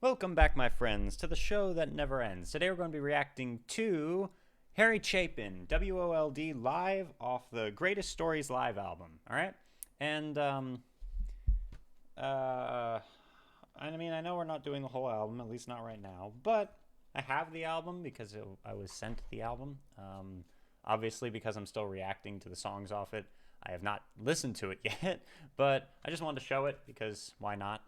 Welcome back, my friends, to the show that never ends. Today we're going to be reacting to Harry Chapin, W.O.L.D. live off the Greatest Stories Live album. All right? And, I mean, I know we're not doing the whole album, at least not right now, but I have the album because I was sent the album. Obviously, because I'm still reacting to the songs off it, I have not listened to it yet, but I just wanted to show it because why not?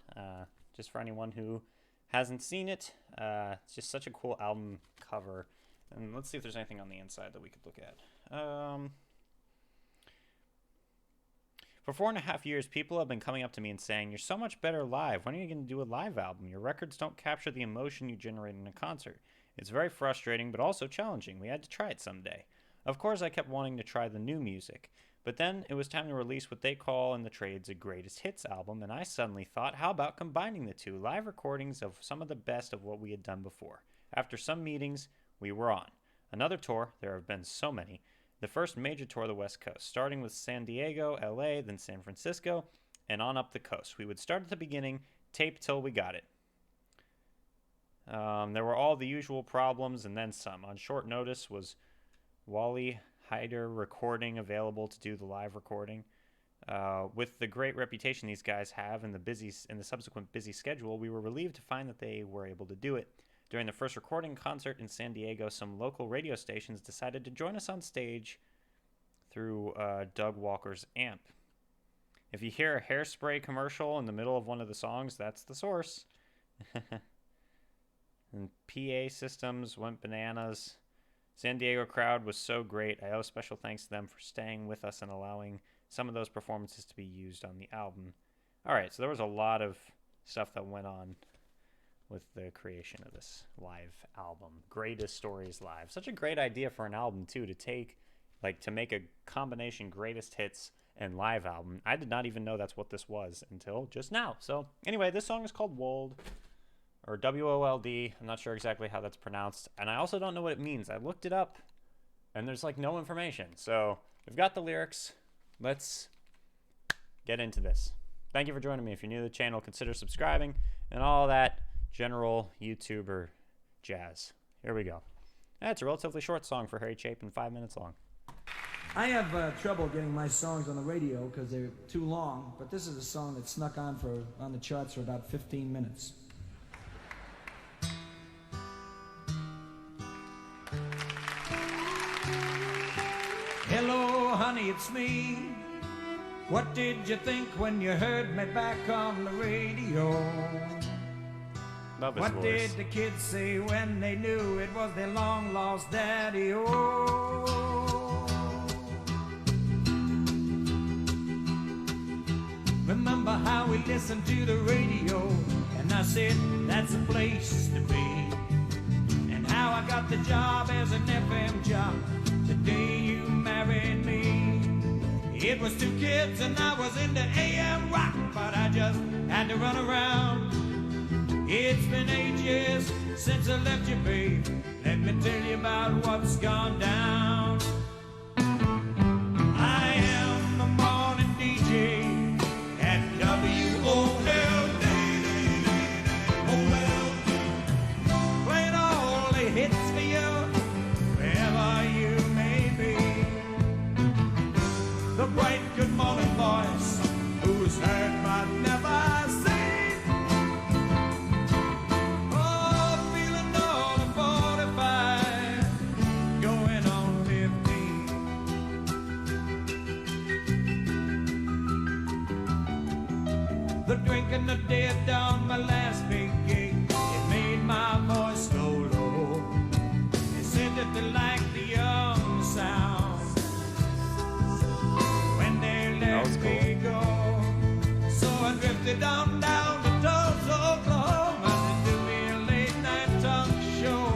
Just for anyone who hasn't seen it. It's just such a cool album cover. And let's see if there's anything on the inside that we could look at. For 4.5 years, people have been coming up to me and saying, "You're so much better live. When are you going to do a live album? Your records don't capture the emotion you generate in a concert." It's very frustrating, but also challenging. We had to try it someday. Of course, I kept wanting to try the new music. But then it was time to release what they call in the trades a greatest hits album, and I suddenly thought, how about combining the two, live recordings of some of the best of what we had done before. After some meetings, we were on. Another tour, there have been so many, the first major tour of the West Coast, starting with San Diego, LA, then San Francisco, and on up the coast. We would start at the beginning, tape till we got it. There were all the usual problems and then some. On short notice was Wally Hyder recording available to do the live recording. With the great reputation these guys have and the subsequent busy schedule, we were relieved to find that they were able to do it. During the first recording concert in San Diego, some local radio stations decided to join us on stage through Doug Walker's amp. If you hear a hairspray commercial in the middle of one of the songs, that's the source. And PA systems went bananas. San Diego crowd was so great. I owe special thanks to them for staying with us and allowing some of those performances to be used on the album. All right, so there was a lot of stuff that went on with the creation of this live album. Greatest Stories Live. Such a great idea for an album, too, to make a combination greatest hits and live album. I did not even know that's what this was until just now. So anyway, this song is called WOLD. Or W-O-L-D. I'm not sure exactly how that's pronounced. And I also don't know what it means. I looked it up, and there's, no information. So we've got the lyrics. Let's get into this. Thank you for joining me. If you're new to the channel, consider subscribing and all that general YouTuber jazz. Here we go. That's a relatively short song for Harry Chapin, 5 minutes long. I have trouble getting my songs on the radio because they're too long, but this is a song that snuck on the charts for about 15 minutes. Hello, honey, it's me. What did you think when you heard me back on the radio? Love his what voice. Did the kids say when they knew it was their long-lost daddy-o? Remember how we listened to the radio, and I said, that's a place to be. And how I got the job as an FM jock the day you married me. It was 2 kids and I was into AM rock, but I just had to run around. It's been 8 years since I left you, babe. Let me tell you about what's gone down. I am the morning DJ at W.O.L.D. Playing all the hits for you wherever you may be. The bright good morning voice who's heard but never seen. Oh, feeling all of 45, going on 15. The drinking the dead down my last big gig, it made my voice go low. They said that they liked the young sound when they let me go. So I drifted down to Tulsa, Oklahoma to do me a late night talk show.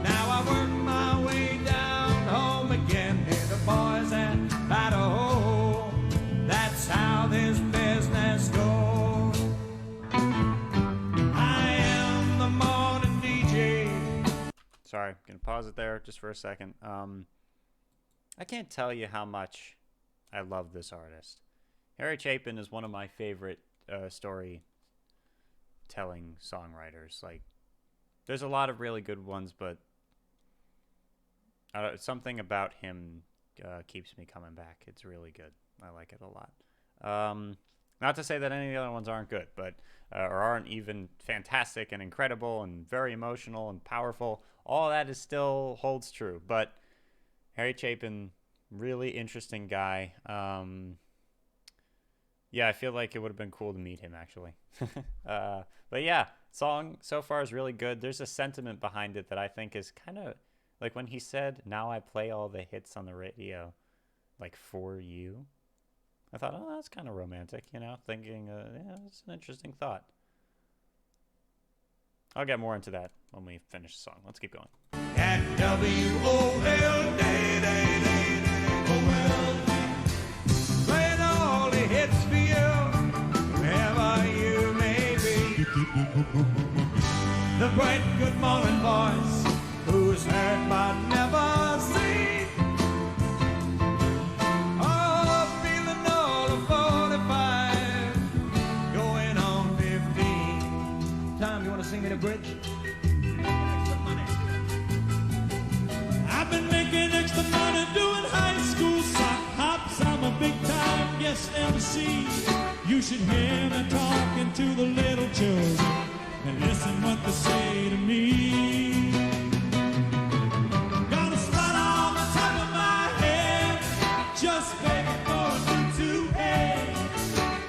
Now I work my way down home again, hear the boys at Idaho. That's how this business goes. I am the morning DJ. Sorry, gonna pause it there just for a second. I can't tell you how much I love this artist. Harry Chapin is one of my favorite story storytelling songwriters. Like, there's a lot of really good ones, but something about him keeps me coming back. It's really good. I like it a lot. Not to say that any of the other ones aren't good, but or aren't even fantastic and incredible and very emotional and powerful. All that is still holds true. But Harry Chapin, really interesting guy. Yeah, I feel like it would have been cool to meet him actually. But yeah, song so far is really good. There's a sentiment behind it that I think is kind of like when he said, "Now I play all the hits on the radio, like for you." I thought, oh, that's kind of romantic, you know. Thinking, yeah, it's an interesting thought. I'll get more into that when we finish the song. Let's keep going. At W.O.L.D, playing all the hits for you, wherever you may be. The bright good morning voice, who's heard but never seen. Oh, feeling all of 45, going on 15. Tom, you want to sing me the bridge? I've been making extra money doing high school sock hops. I'm a big time guest MC. You should hear me talking to the little children and listen what they say to me. Got a spot on the top of my head, just begging for a new toupee,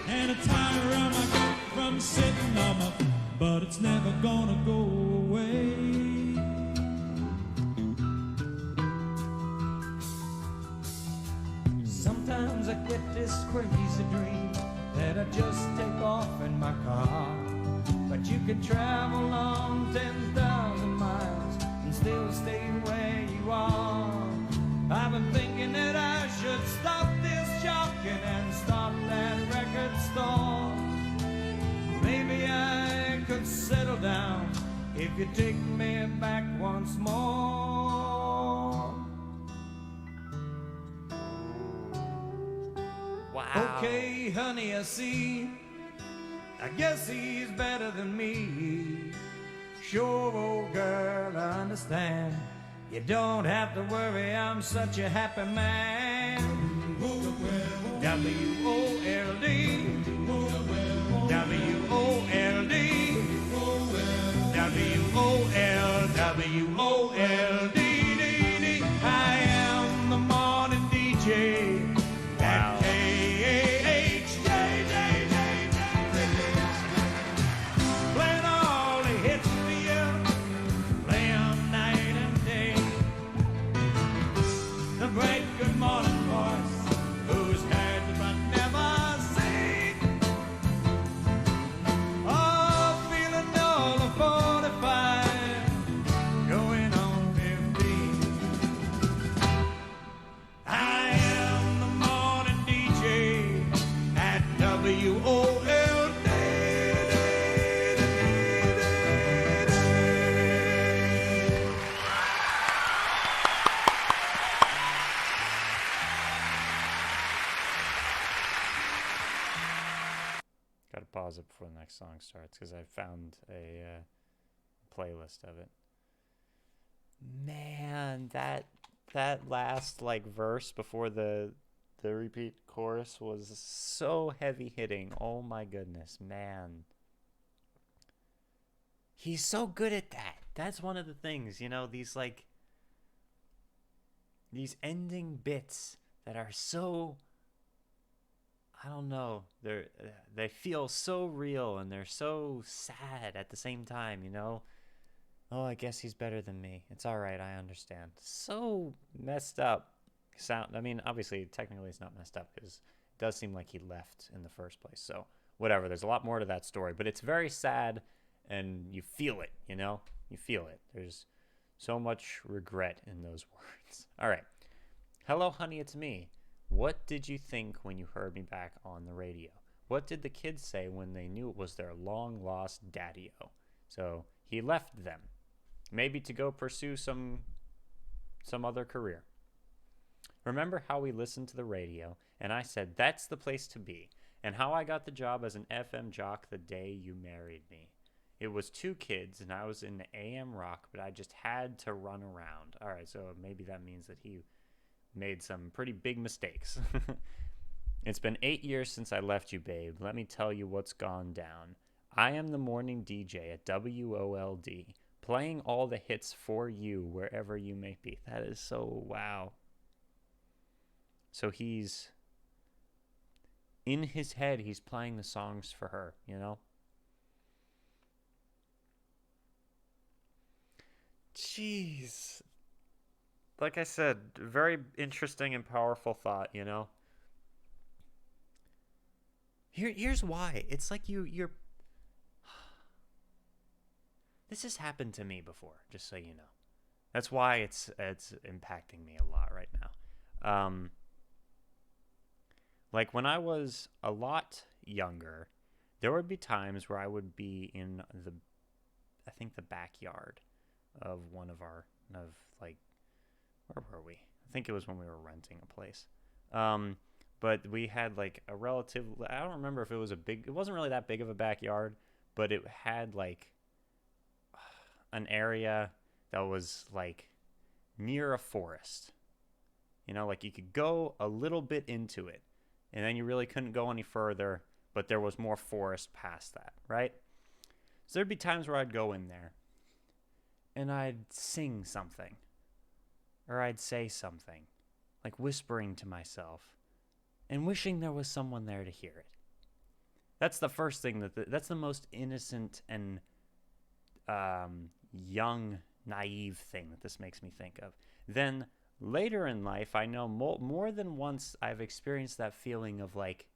and a tie around my gut from sitting on my, but it's never gonna go away. Sometimes I get this crazy dream that I just take off in my car. But you could travel on 10,000 miles and still stay where you are. I've been thinking that I should stop this jockeying and stop that record store. Maybe I could settle down if you take me back once more. Wow. Okay, honey, I see. I guess he's better than me. Sure, old girl, I understand. You don't have to worry, I'm such a happy man. W-O-L-D, W-O-L-D, W-O-L, W-O-L-D. I am the morning DJ. Wow. Great good morning voice, who's heard but never seen. Oh, feeling all of 45, going on 15. I am the morning DJ at W.O.L.D. Got to pause it before the next song starts because I found a playlist of it. Man, that last like verse before the repeat chorus was so heavy hitting. Oh my goodness, man. He's so good at that. That's one of the things, you know, these ending bits that are so, I don't know, they feel so real and they're so sad at the same time, you know. Oh, I guess he's better than me. It's all right, I understand. So messed up sound. I mean, obviously, technically it's not messed up because it does seem like he left in the first place. So whatever, there's a lot more to that story, but it's very sad and you feel it, you know. You feel it. There's so much regret in those words. All right. Hello, honey, it's me. What did you think when you heard me back on the radio? What did the kids say when they knew it was their long-lost daddy-o? So he left them, maybe to go pursue some other career. Remember how we listened to the radio, and I said, that's the place to be, and how I got the job as an FM jock the day you married me. It was two kids, and I was in the AM rock, but I just had to run around. All right, so maybe that means that he made some pretty big mistakes. It's been 8 years since I left you, babe. Let me tell you what's gone down. I am the morning DJ at WOLD, playing all the hits for you wherever you may be. That is so wow. So he's in his head, he's playing the songs for her, you know? Jeez. Like I said, very interesting and powerful thought, you know? Here's why. It's like you're this has happened to me before, just so you know. That's why it's impacting me a lot right now. Like when I was a lot younger, there would be times where I would be in I think the backyard of one of our of like where were we? I think it was when we were renting a place. Um, but we had like a relative. I don't remember if it was a big. It wasn't really that big of a backyard, but it had like an area that was like near a forest. You know, like you could go a little bit into it, and then you really couldn't go any further. But there was more forest past that, right? So there'd be times where I'd go in there, and I'd sing something, or I'd say something, like whispering to myself, and wishing there was someone there to hear it. That's the first thing that's the most innocent and young, naive thing that this makes me think of. Then later in life, I know more than once I've experienced that feeling of like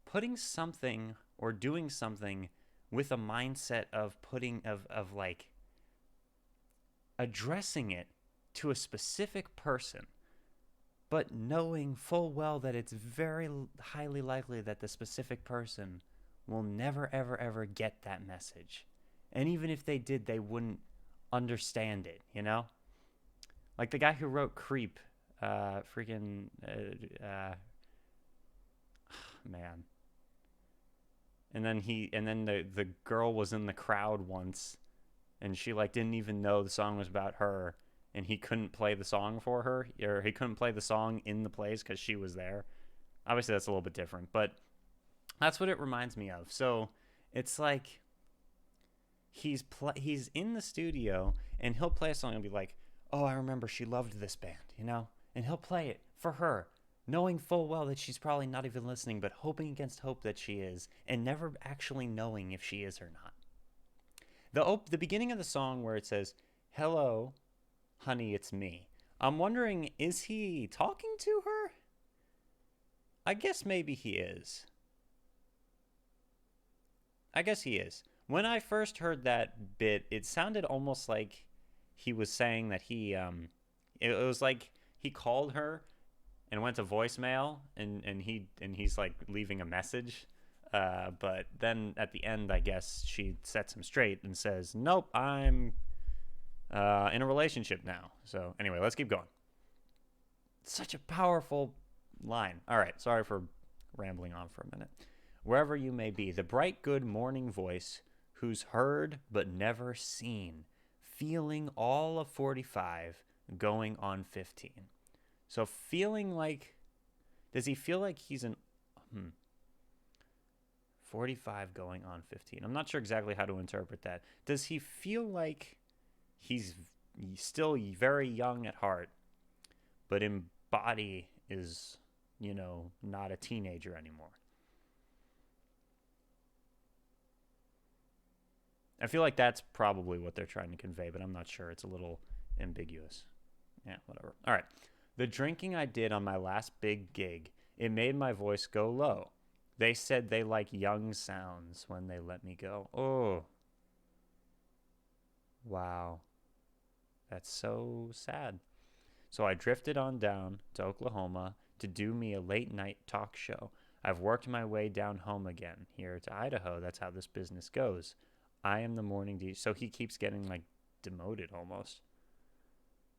putting something or doing something with a mindset of of like addressing it to a specific person, but knowing full well that it's very highly likely that the specific person will never, ever, ever get that message. And even if they did, they wouldn't understand it, you know? Like the guy who wrote Creep, man. And then the girl was in the crowd once, and she like didn't even know the song was about her, and he couldn't play the song for her, or he couldn't play the song in the place because she was there. Obviously, that's a little bit different, but that's what it reminds me of. So it's like he's in the studio, and he'll play a song and be like, "Oh, I remember she loved this band," you know, and he'll play it for her, knowing full well that she's probably not even listening, but hoping against hope that she is, and never actually knowing if she is or not. The beginning of the song where it says, "Hello, honey, it's me." I'm wondering, is he talking to her? I guess maybe he is. I guess he is. When I first heard that bit, it sounded almost like he was saying that it was like he called her and went to voicemail, and he's like leaving a message. But then at the end, I guess she sets him straight and says, "Nope, I'm in a relationship now." So anyway, let's keep going. Such a powerful line. All right, sorry for rambling on for a minute. Wherever you may be, the bright, good morning voice who's heard but never seen, feeling all of 45, going on 15. So feeling like, does he feel like he's in 45 going on 15? I'm not sure exactly how to interpret that. Does he feel like he's still very young at heart, but in body is, you know, not a teenager anymore? I feel like that's probably what they're trying to convey, but I'm not sure. It's a little ambiguous. Yeah, whatever. All right. The drinking I did on my last big gig, it made my voice go low. They said they like young sounds when they let me go. Oh. Wow. That's so sad. So I drifted on down to Oklahoma to do me a late night talk show. I've worked my way down home again here to Idaho. That's how this business goes. I am the morning DJ. So he keeps getting like demoted almost.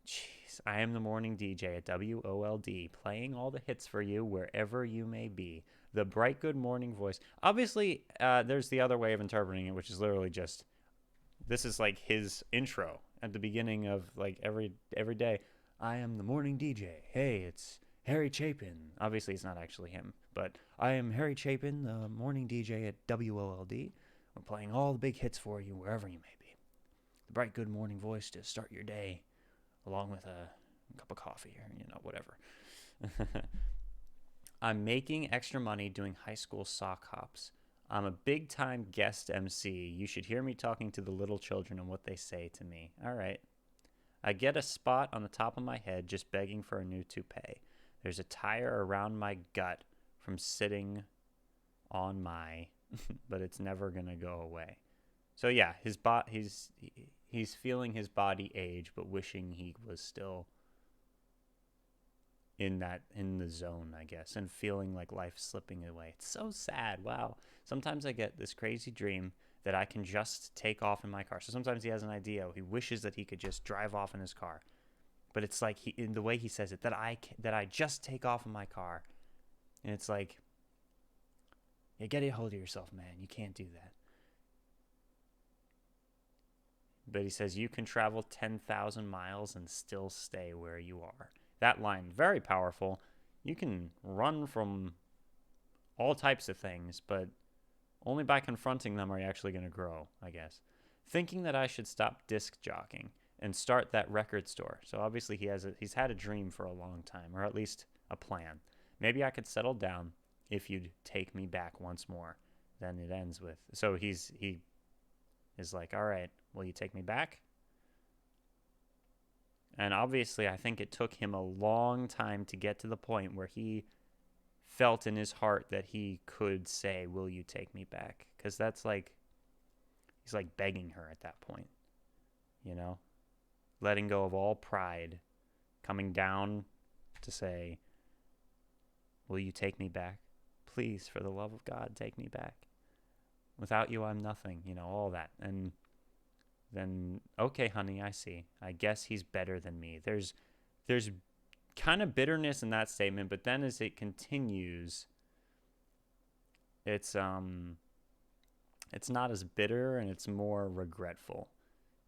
Jeez. I am the morning DJ at WOLD, playing all the hits for you wherever you may be. The bright good morning voice. Obviously, there's the other way of interpreting it, which is literally just, this is like his intro at the beginning of like every day. I am the morning DJ. Hey, it's Harry Chapin. Obviously, it's not actually him, but I am Harry Chapin, the morning DJ at WOLD. We're playing all the big hits for you wherever you may be. The bright good morning voice to start your day, along with a cup of coffee or, whatever. I'm making extra money doing high school sock hops. I'm a big-time guest MC. You should hear me talking to the little children and what they say to me. All right. I get a spot on the top of my head just begging for a new toupee. There's a tire around my gut from sitting on my, but it's never going to go away. So yeah, he's feeling his body age, but wishing he was still in the zone, I guess, and feeling like life's slipping away. It's so sad. Wow. Sometimes I get this crazy dream that I can just take off in my car. So sometimes he has an idea. He wishes that he could just drive off in his car. But it's like, in the way he says it, that I just take off in my car. And it's like, yeah, get a hold of yourself, man. You can't do that. But he says, you can travel 10,000 miles and still stay where you are. That line, very powerful. You can run from all types of things, but only by confronting them are you actually going to grow, I guess. Thinking that I should stop disc jockeying and start that record store. So obviously he's had a dream for a long time, or at least a plan. Maybe I could settle down if you'd take me back once more. Then it ends with, so he is like, all right, will you take me back? And obviously I think it took him a long time to get to the point where he felt in his heart that he could say, will you take me back? Because that's like, he's like begging her at that point, letting go of all pride, coming down to say, will you take me back? Please, for the love of God, take me back. Without you, I'm nothing, all that. And then, okay, honey, I see. I guess he's better than me. There's kind of bitterness in that statement, but then as it continues, it's not as bitter and it's more regretful.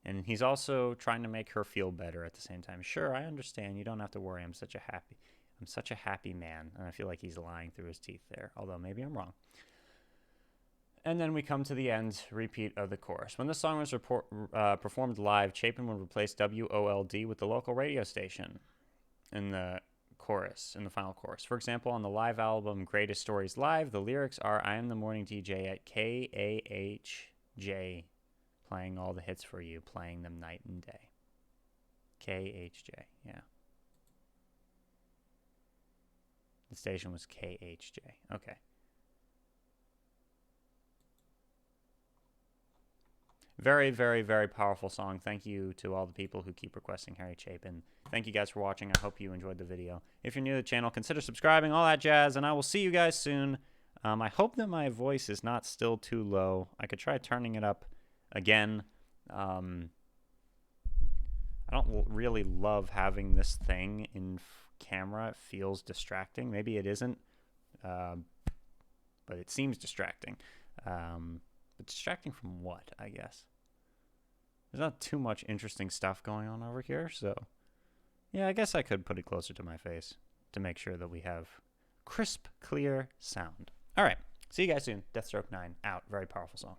And he's also trying to make her feel better at the same time. Sure, I understand. You don't have to worry. I'm such a happy man. And I feel like he's lying through his teeth there, although maybe I'm wrong. And then we come to the end, repeat of the chorus. When the song was performed live, Chapin would replace WOLD with the local radio station in the final chorus. For example, on the live album Greatest Stories Live, the lyrics are, I am the morning DJ at KAHJ, playing all the hits for you, playing them night and day. KHJ, yeah. The station was KHJ, okay. Very, very, very powerful song. Thank you to all the people who keep requesting Harry Chapin. Thank you guys for watching. I hope you enjoyed the video. If you're new to the channel, consider subscribing, all that jazz, and I will see you guys soon. I hope that my voice is not still too low. I could try turning it up again. I don't really love having this thing in camera. It feels distracting. Maybe it isn't, but it seems distracting. But distracting from what, I guess? There's not too much interesting stuff going on over here, so yeah, I guess I could put it closer to my face to make sure that we have crisp, clear sound. All right, see you guys soon. Deathstroke 9 out. Very powerful song.